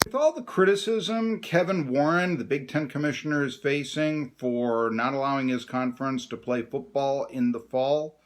With all the criticism Kevin Warren, the Big Ten commissioner, is facing for not allowing his conference to play football in the fall,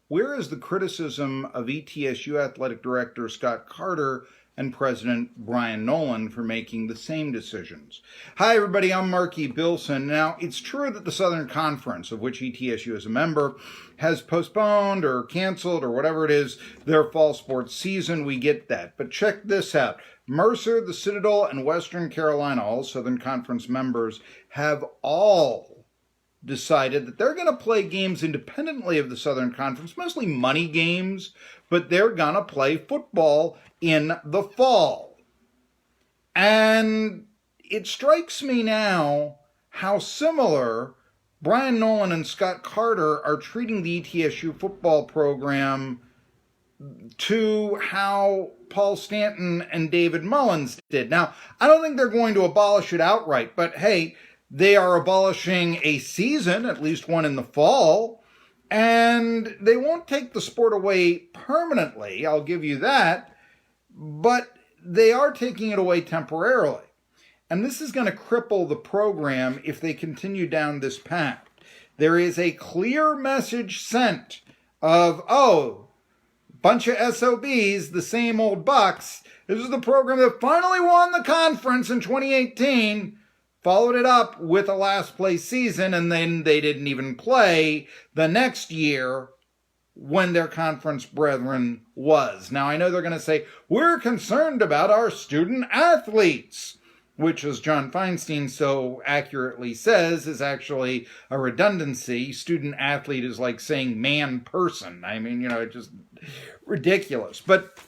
where is the criticism of ETSU Athletic Director Scott Carter and President Brian Noland for making the same decisions? Hi, everybody. I'm Marky Bilson. Now, it's true that the Southern Conference, of which ETSU is a member, has postponed or canceled or whatever it is their fall sports season. We get that. But check this out. Mercer, the Citadel, and Western Carolina, all Southern Conference members, have all decided that they're going to play games independently of the Southern Conference, mostly money games, but they're going to play football in the fall. And it strikes me now how similar Brian Noland and Scott Carter are treating the ETSU football program to how Paul Stanton and David Mullins did. Now, I don't think they're going to abolish it outright, but hey, they are abolishing a season, at least one in the fall, and they won't take the sport away permanently, I'll give you that, but they are taking it away temporarily. And this is going to cripple the program if they continue down this path. There is a clear message sent of, bunch of SOBs, the same old Bucs. This is the program that finally won the conference in 2018, followed it up with a last place season, and then they didn't even play the next year when their conference brethren was. Now, I know they're going to say, we're concerned about our student athletes, which, as John Feinstein so accurately says, is actually a redundancy. Student athlete is like saying man person. I mean, it's just ridiculous. But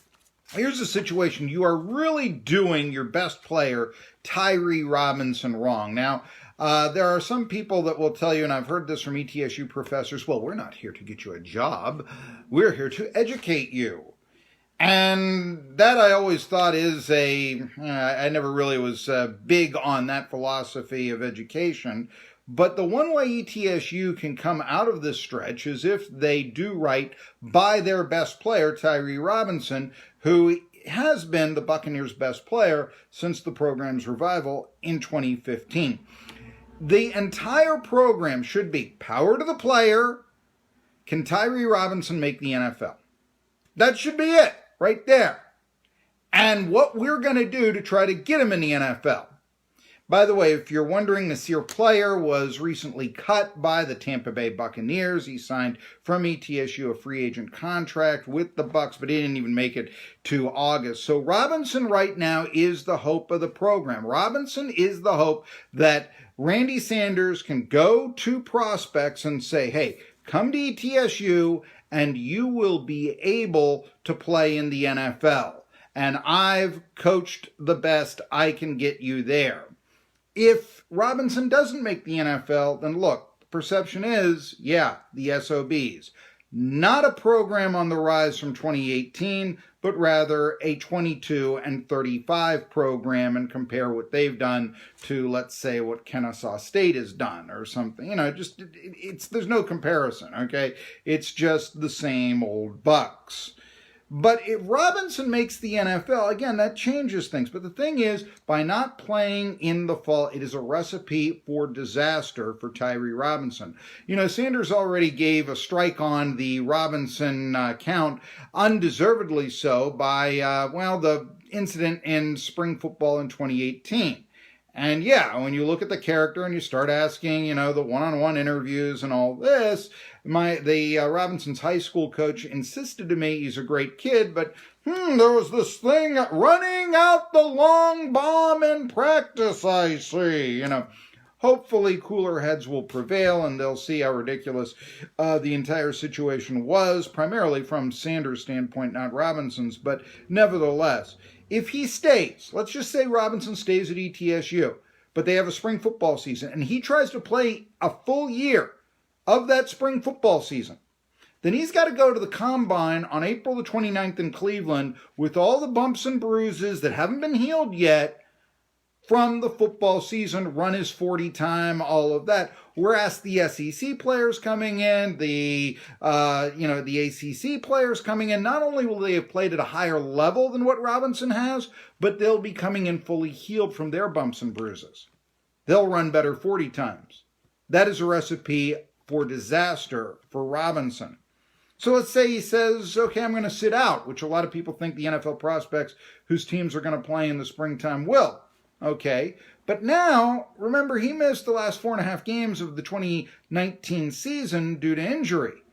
here's the situation. You are really doing your best player, Tyree Robinson, wrong. Now, there are some people that will tell you, and I've heard this from ETSU professors, well, we're not here to get you a job. We're here to educate you. And that I always thought is I never really was big on that philosophy of education. But the one way ETSU can come out of this stretch is if they do right by their best player, Tyree Robinson, who has been the Buccaneers' best player since the program's revival in 2015. The entire program should be power to the player. Can Tyree Robinson make the NFL? That should be it. Right there. And what we're going to do to try to get him in the NFL. By the way, if you're wondering, Nasir Player was recently cut by the Tampa Bay Buccaneers. He signed from ETSU a free agent contract with the Bucs, but he didn't even make it to August. So Robinson right now is the hope of the program. Robinson is the hope that Randy Sanders can go to prospects and say, hey, come to ETSU and you will be able to play in the NFL. And I've coached the best. I can get you there. If Robinson doesn't make the NFL, then look, the perception is, the SOBs. Not a program on the rise from 2018, but rather a 22 and 35 program, and compare what they've done to, let's say, what Kennesaw State has done or something. There's no comparison, okay? It's just the same old Bucs. But if Robinson makes the NFL, again, that changes things. But the thing is, by not playing in the fall, it is a recipe for disaster for Tyree Robinson. Sanders already gave a strike on the Robinson count, undeservedly so, by, the incident in spring football in 2018. And when you look at the character and you start asking, the one-on-one interviews and all this, the Robinson's high school coach insisted to me he's a great kid, but there was this thing running out the long bomb in practice, I see. Hopefully cooler heads will prevail and they'll see how ridiculous the entire situation was, primarily from Sanders' standpoint, not Robinson's, but nevertheless. If he stays, let's just say Robinson stays at ETSU, but they have a spring football season, and he tries to play a full year of that spring football season, then he's got to go to the Combine on April the 29th in Cleveland with all the bumps and bruises that haven't been healed yet from the football season, run his 40 time, all of that. Whereas the SEC players coming in, the ACC players coming in, not only will they have played at a higher level than what Robinson has, but they'll be coming in fully healed from their bumps and bruises. They'll run better 40 times. That is a recipe for disaster for Robinson. So let's say he says, okay, I'm going to sit out, which a lot of people think the NFL prospects whose teams are going to play in the springtime will. Okay, but now, remember, he missed the last 4.5 games of the 2019 season due to injury.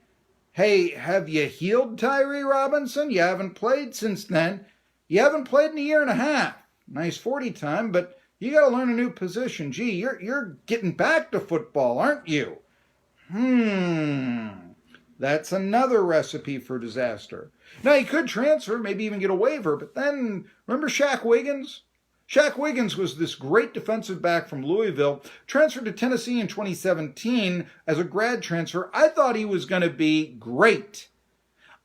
Hey, have you healed, Tyree Robinson? You haven't played since then. You haven't played in a year and a half. Nice 40 time, but you got to learn a new position. Gee, you're getting back to football, aren't you? That's another recipe for disaster. Now, he could transfer, maybe even get a waiver, but then, remember Shaq Wiggins? Shaq Wiggins was this great defensive back from Louisville, transferred to Tennessee in 2017 as a grad transfer. I thought he was going to be great.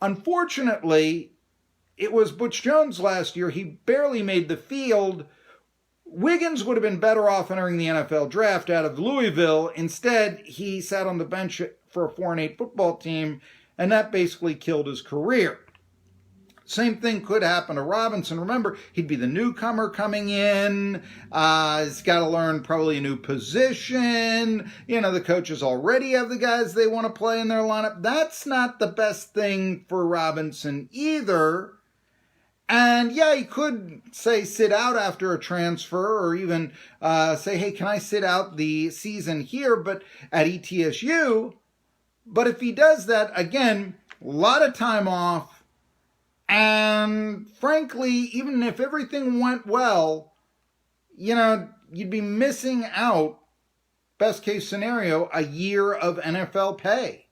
Unfortunately, it was Butch Jones last year. He barely made the field. Wiggins would have been better off entering the NFL draft out of Louisville. Instead, he sat on the bench for a 4-8 football team, and that basically killed his career. Same thing could happen to Robinson. Remember, he'd be the newcomer coming in. He's got to learn probably a new position. The coaches already have the guys they want to play in their lineup. That's not the best thing for Robinson either. And yeah, he could say sit out after a transfer, or even say, hey, can I sit out the season here but at ETSU? But if he does that, again, a lot of time off. And frankly, even if everything went well, you'd be missing out, best case scenario, a year of NFL pay.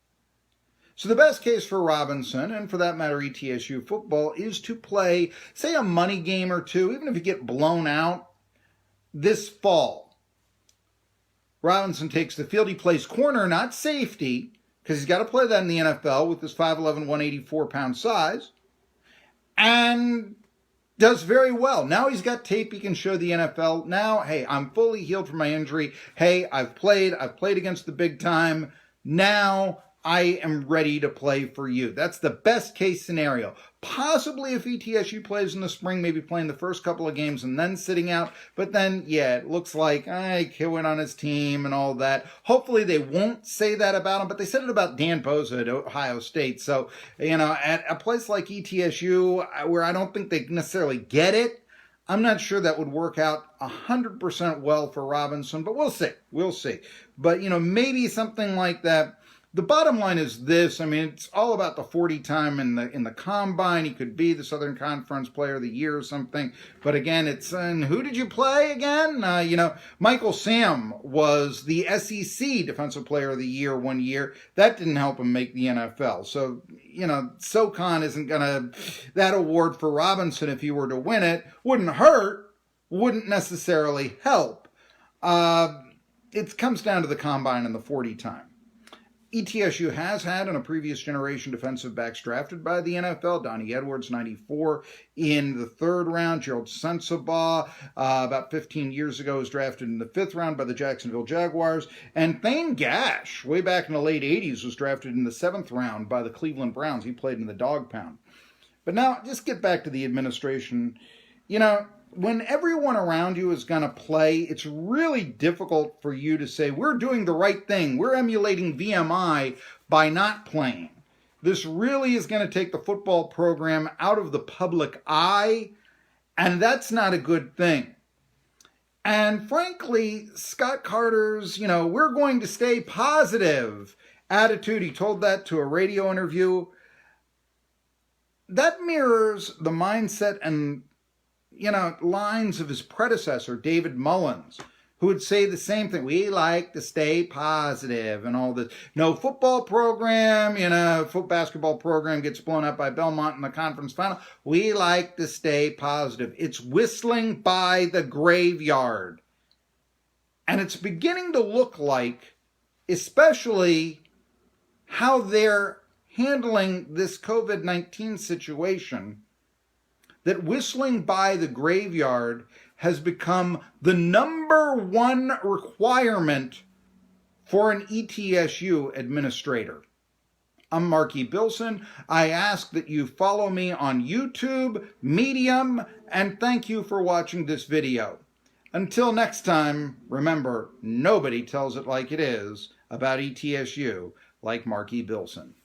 So the best case for Robinson, and for that matter ETSU football, is to play, say, a money game or two, even if you get blown out, this fall. Robinson takes the field. He plays corner, not safety, because he's got to play that in the NFL with his 5'11", 184-pound size. And does very well. Now he's got tape he can show the NFL. Now, hey, I'm fully healed from my injury. Hey, I've played against the big time. Now I am ready to play for you. That's the best case scenario. Possibly if ETSU plays in the spring, maybe playing the first couple of games and then sitting out. But then, yeah, it looks like he went on his team and all that. Hopefully they won't say that about him, but they said it about Dan Boza at Ohio State. So, at a place like ETSU, where I don't think they necessarily get it, I'm not sure that would work out 100% well for Robinson, but we'll see. We'll see. But, maybe something like that. The bottom line is this. It's all about the 40 time in the combine. He could be the Southern Conference Player of the Year or something. But again, it's who did you play again? Michael Sam was the SEC Defensive Player of the Year one year. That didn't help him make the NFL. So, SoCon isn't that award for Robinson, if he were to win it, wouldn't hurt, wouldn't necessarily help. It comes down to the combine and the 40 time. ETSU has had in a previous generation defensive backs drafted by the NFL. Donnie Edwards, 94, in the 3rd round. Gerald Sensabaugh, about 15 years ago, was drafted in the 5th round by the Jacksonville Jaguars. And Thane Gash, way back in the late 80s, was drafted in the 7th round by the Cleveland Browns. He played in the dog pound. But now, just get back to the administration. When everyone around you is going to play, it's really difficult for you to say, we're doing the right thing. We're emulating VMI by not playing. This really is going to take the football program out of the public eye, and that's not a good thing. And frankly, Scott Carter's, we're going to stay positive attitude, he told that to a radio interview. That mirrors the mindset and lines of his predecessor, David Mullins, who would say the same thing. We like to stay positive and all this. No football program, basketball program gets blown up by Belmont in the conference final. We like to stay positive. It's whistling by the graveyard. And it's beginning to look like, especially how they're handling this COVID-19 situation, that whistling by the graveyard has become the #1 requirement for an ETSU administrator. I'm Marky Bilson. I ask that you follow me on YouTube, Medium, and thank you for watching this video. Until next time, remember, nobody tells it like it is about ETSU like Marky Bilson.